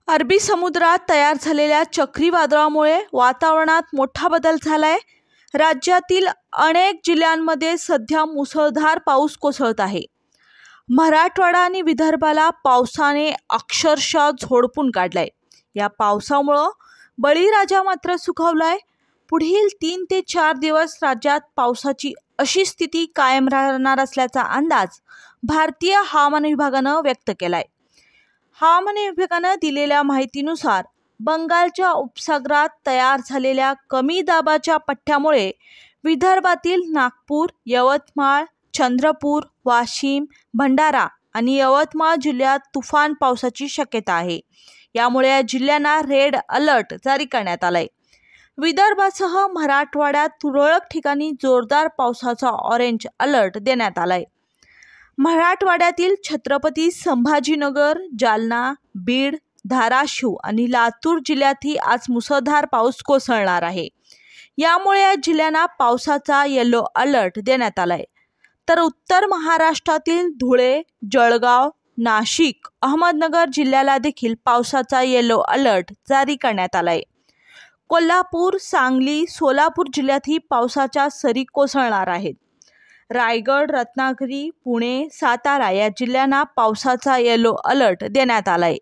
अरबी समुद्रात तयार झालेल्या चक्रीवादळामुळे वातावरणात मोठा बदल झालाय। राज्यातील अनेक जिल्ह्यांमध्ये सध्या मुसळधार पाऊस कोसळत आहे। मराठवाडा आणि विदर्भाला पावसाने अक्षरशः झोडपून काढलाय। या पावसामुळे बळीराजा मात्र सुखावलाय। पुढील 3 ते 4 दिवस राज्यात पावसाची अशी स्थिती कायम राहणार असल्याचा अंदाज भारतीय हवामान विभागाने व्यक्त केलाय। हवामान विभागाने दिलेल्या माहितीनुसार बंगालच्या उपसागरात तयार झालेल्या कमी दाबाच्या पट्ट्यामुळे विदर्भातील नागपूर, यवतमाळ, चंद्रपूर, वाशिम, भंडारा आणि यवतमाळ जिल्ह्यात तुफान पावसाची शक्यता आहे। यामुळे या जिल्ह्यांना रेड अलर्ट जारी करण्यात आलाय। विदर्भासह मराठवाड्यात तुरळक ठिकाणी जोरदार पावसाचा ऑरेंज अलर्ट देण्यात आलाय। मराठवाड्यातील छत्रपती संभाजीनगर, जालना, बीड, धाराशिव आणि लातूर जिल्ह्यातही आज मुसळधार पाऊस कोसळणार आहे। यामुळे या जिल्ह्यांना पावसाचा येलो अलर्ट देण्यात आलाय। तर उत्तर महाराष्ट्रातील धुळे, जळगाव, नाशिक, अहमदनगर जिल्ह्याला देखील पावसाचा येलो अलर्ट जारी करण्यात आलाय। कोल्हापूर, सांगली, सोलापूर जिल्ह्यातही पावसाच्या सरी कोसळणार आहेत। रायगड, रत्नागिरी, पुणे, सातारा या जिल्ह्यांना पावसाचा येलो अलर्ट देण्यात आलाय।